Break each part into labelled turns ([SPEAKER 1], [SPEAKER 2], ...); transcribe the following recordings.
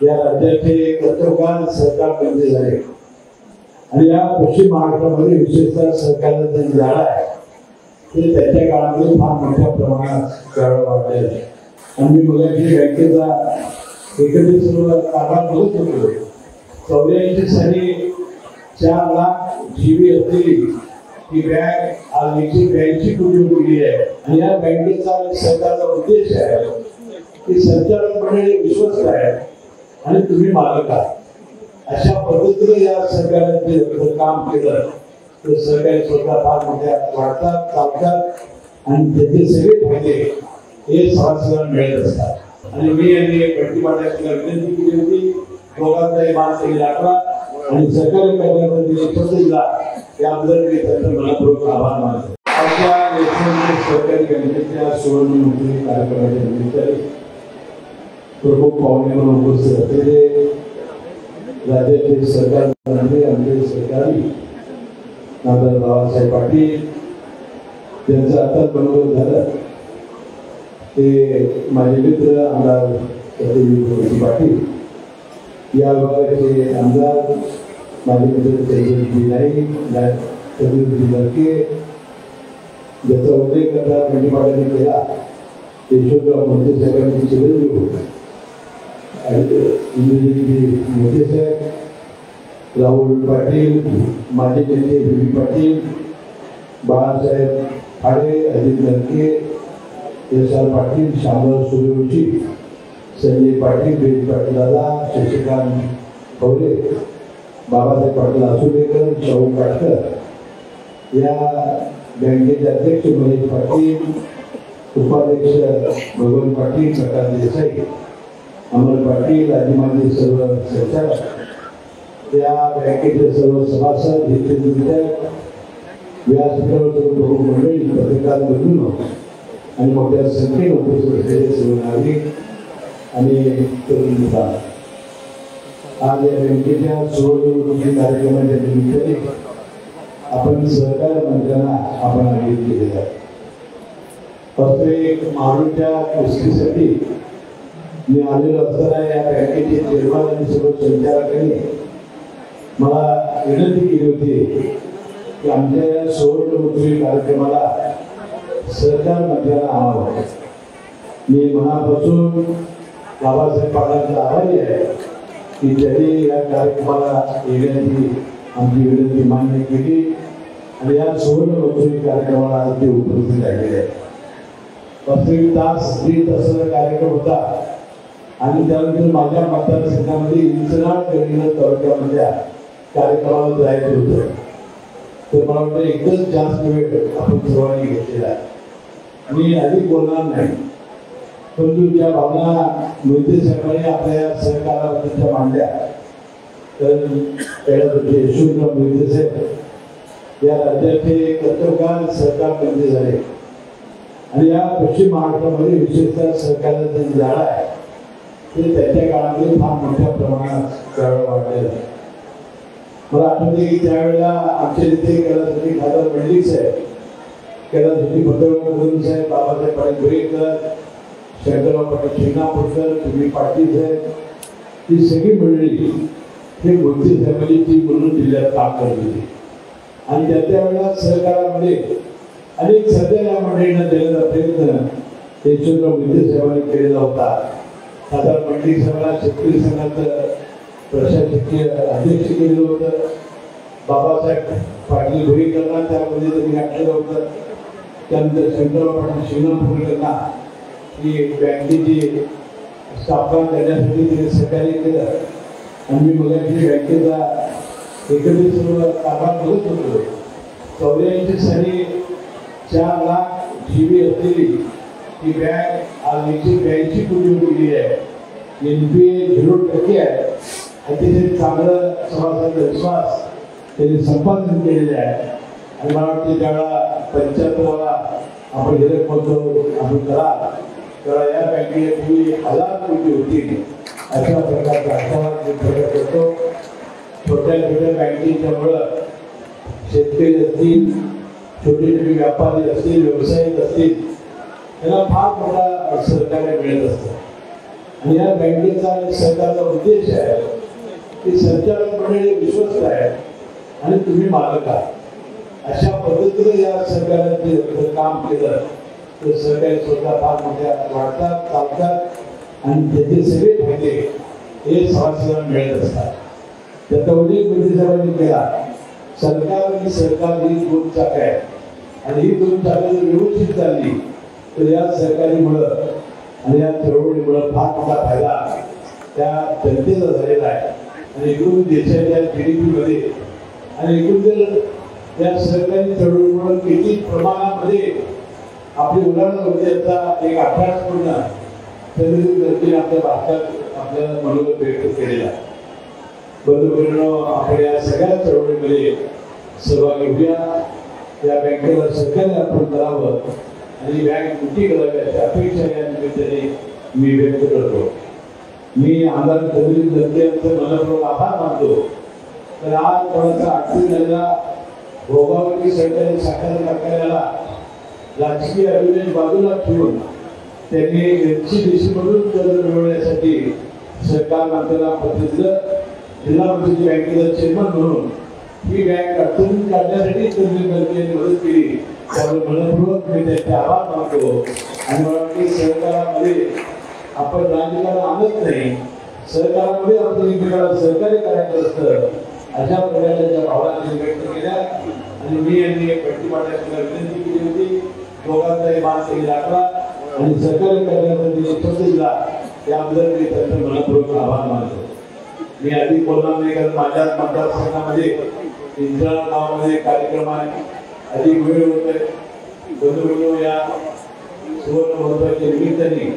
[SPEAKER 1] या राज्याचे कर्तव्यवान सरकार बंदी झाले आणि या पश्चिम महाराष्ट्रामध्ये विशेषतः सरकारला जे झालं आहे ते त्याच्या काळामध्ये फार मोठ्या प्रमाणात करावं वाढलेलं आहे. आणि मी मुलांची बँकेचा एकत्रित सर्व कारभार बघत होतो. 84 साली 4 लाख जीबी असलेली ही बँक आज 182 कोटी गेली आहे. आणि या बँकेचा सरकारचा उद्देश आहे की संचालक मंडळी विश्वस्त आहे आणि तुम्ही मालक आहात. अशा पद्धतीने या सरकारने जे काम केलं तर सरकारी स्वतः फार मोठ्या वाढतात चालतात आणि त्याचे सगळे फायदे हे सभासदांना मिळत असतात. आणि मी यांनी बंटी पाटलांना विनंती केली होती दोघांचाही मान त्यांनी राखला आणि सरकारी कर्मचाऱ्यांनी शब्द दिला याबद्दल मी त्यांचा मनपूर्वक आभार मानतो. आमच्या देशातील सरकारी बँकेच्या सुवर्णमहोत्सवी कार्यक्रमाच्या निमित्ताने प्रमुख पाहुणे म्हणून उपस्थित असलेले राज्याचे सरकार मंत्री आमचे सरकारी नामदार बाळासाहेब पाटील त्यांचं आता बनवलं झालं ते माझे मित्र आमदार सत्यजित पाटील या विभागाचे आमदार माझे मित्र तेजस्वी नाईक सत्यजित लडके ज्याचा उल्लेख करता बंटी पाटलांनी केला यशवंतराव मोहिते साहेबांचे चिरंजीव होते इंद्रजित मोहिते साहेब राहुल पाटील माजी नेते बी पाटील बाळासाहेब फाडे अजित लडके एस.आर. पाटील श्यामराव सूर्यवंशी संजय पाटील बेज पाटील दादा शशिकांत पवले बाबासाहेब पाटील आसुडेकर शाहू काटकर या बँकेचे अध्यक्ष महेश पाटील उपाध्यक्ष भगवान पाटील प्रकाश देसाई अमर पाटील आदी माझे सर्व संचालक या बँकेचे सर्व सभासद हितचिंतक व्यासपीठावर प्रमुख मंडळी पत्रकार बंधूंनो आणि मोठ्या संख्येने उपस्थित असलेले सर्व नागरिक आणि तरुण मुलं आज या बँकेच्या सुवर्णमहोत्सवी कार्यक्रमाच्या निमित्ताने आपण सहकार मंत्र्यांना आपण आयोजित केलेला आहे. प्रत्येक माणूच्या कुस्तीसाठी मी आलेलो असताना या बँकेचे चेअरमन आणि सर्व संचालकांनी मला विनंती केली होती की आमच्या या सुवर्णमहोत्सवी कार्यक्रमाला सरकार मंत्र्यांना आवाहन. मी मनापासून बाबासाहेब पाटलांचा आभारी आहे की त्यांनी या कार्यक्रमाला येण्याची आमची विनंती मान्य केली आणि या सुवर्णमहोत्सवी कार्यक्रमाला आज ते उपस्थित राहिलेले आहेत. वास्तविक दीड तासाचा कार्यक्रम होता आणि त्यानंतर माझ्या मतदारसंघामध्ये इंचनाळ गडिंग्लज तालुक्यामधल्या कार्यक्रमाला जायचं होतं. तर मला वाटतं एकदम जास्त वेळ आपण सर्वांनी घेतलेला आहे. मी अधिक बोलणार नाही परंतु ज्या भावना मोहिते साहेबांनी आपल्या सहकाराबद्दलच्या मांडल्या तर यशवंतराव मोहिते साहेब या राज्याचे कर्तव्यवान सरकार बंदी झाले आणि या पश्चिम महाराष्ट्रामध्ये विशेषतः सरकारला जे झालं आहे ते त्याच्या काळामध्ये फार मोठ्या प्रमाणात करावं वाढलेलं आहे. मला आठवते की त्यावेळेला आमच्या इथे कैलासवासी खासदार मंडलिक साहेब कैलासवासी पत्रकार साहेब बाबासाहेब पाटील गोरेकर शंकरराव पाटील शिंगणापूरकर तुम्ही पाटील साहेब ही सगळी मंडळी हे मोहिते साहेबांची टीम म्हणून जिल्ह्यात काम करत होती आणि त्या वेळेला सहकारामध्ये अनेक सध्या या मंडळींना देण्याचा प्रयत्न यशवंतराव मोहिते साहेबांनी केलेला होता. खासदार मंडलिक साहेबांना शेतकरी संघाचं प्रशासकीय अध्यक्ष केलेलं होतं. बाबासाहेब पाटील गोरेकरांना त्यामध्ये त्यांनी गाठलेलं होतं. त्यानंतर शंकरराव पाटील शिंगणापूरकरांना ही बँकेची स्थापना करण्यासाठी त्यांनी सहकार्य केलं आणि मी मुलांची बँकेचा एकत्रित सर्व कारभार बघत होतो. 84 साली 4 लाख जीबी असलेली ही बँक आज 182 कोटी गेली आहे. NPA 0% आहे. अतिशय चांगलं सभासद विश्वास त्यांनी संपादन केलेले आहे आणि मला वाटते त्यावेळेला 75वा आपण हिरक म्हणतो आपण करा तेव्हा या बँकेची फी 1000 कोटी होती. अशा प्रकारचा आशावाद मी प्रकट करतो. छोट्या छोट्या बँकेच्यामुळं शेतकरी असतील छोटे छोटे व्यापारी असतील व्यावसायिक असतील त्यांना फार मोठा सहकार्य मिळत असतं आणि या बँकेचा आणि सरकारचा उद्देश आहे की संचालक मंडळी विश्वस्त आहे आणि तुम्ही मालक आहात। अशा पद्धतीने या सरकारने जर काम केलं तर सरकारी स्वतः फार मोठ्या वाढतात, चालतात आणि त्याचे सगळे फायदे हे सभासदांना मिळत असतात। त्याचा उल्लेख मंत्रिसाहेबांनी केला, सरकार आणि सरकार ही दोन चाकं आहे आणि ही दोन चाकं जर व्यवस्थित चालली तर या सरकारीमुळं आणि या चळवळीमुळं फार मोठा फायदा त्या जनतेचा झालेला आहे आणि एकूण देशाच्या GDP मध्ये आणि एकूण जर या सरकारी चळवळीमुळे किती प्रमाणामध्ये आपली उदाहरण होते याचा एक अभ्यास पूर्ण तरी आपल्या भारतात आपल्या मनोगत व्यक्त केलेला आहे। बंधुभगिनींनो, आपण या सगळ्या चळवळीमध्ये सहभागी होऊया, या बँकेला सहकार्य आपण करावं आणि बँक मोठी करावी अशी अपेक्षा या निमित्ताने मी व्यक्त करतो। मी आमदार कबीर दत्ते यांचं मनपूर्वक आभार मानतो। तर आज कोणाचा अडचण झालेला भोगावती सरकारी साखर कारखान्याला राजकीय अभिनय बाजूला ठेवून त्यांनी NCDC-मधून कर्ज मिळवण्यासाठी सरकार आपल्याला पत्र दिलं। जिल्हा परिषद बँकेचा चेअरमन म्हणून ही बँक अडचणीत काढण्यासाठी कर्ज मदत केली, त्यामुळे मनपूर्वक मी त्यांचे आभार मानतो। आणि मला वाटते सरकारामध्ये आपण राजकारण आणत नाही, सरकारामध्ये आपण एकमेकाला सहकार्य करायचं असतं, अशा प्रकारच्या भावना व्यक्त केल्या। आणि मी यांनी पट्टी पाठवण्याची विनंती केली होती, दोघांचाही मान राखला आणि सहकार्य करण्यासाठी शब्द दिला, त्याबद्दल मी त्यांचा मनपूर्वक आभार मानतो। मी अधिक बोलणार नाही, कारण माझ्या मतदारसंघामध्ये इंद्रा गावामध्ये कार्यक्रम आहे, अधिक वेळ होत आहे। बंधुभगिनींनो, या सुवर्ण महोत्सवाच्या निमित्ताने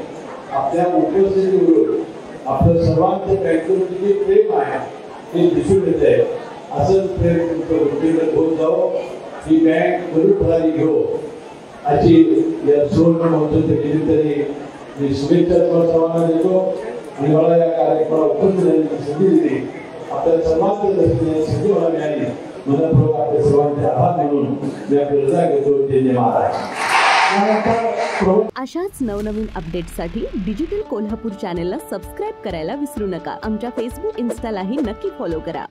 [SPEAKER 1] आपल्या उपस्थितीवरून आपलं सर्वांचं बँकेवरती जे प्रेम आहे ते दिसून येत आहे। असंच प्रेम तुमचं गोष्टीला होत जावं, ही बँक जरूर फरारी घेऊ अशी या सुवर्ण महोत्सवाच्या निमित्ताने मी शुभेच्छा तुम्हाला सर्वांना देतो। आणि मला या कार्यक्रमाला उपस्थित राहण्याची संधी दिली, आपल्या सर्वांच्या दृष्टीने संधी मला मिळाली, मनपूर्वक आपल्या सर्वांचे आभार मानून मी आपली रजा घेतो। जय महाराज।
[SPEAKER 2] अशाच नवनवीन अपडेट्ससाठी डिजिटल कोल्हापूर चॅनेलला सबस्क्राईब करायला विसरू नका। आमच्या फेसबुक, इन्स्टालाही नक्की फॉलो करा।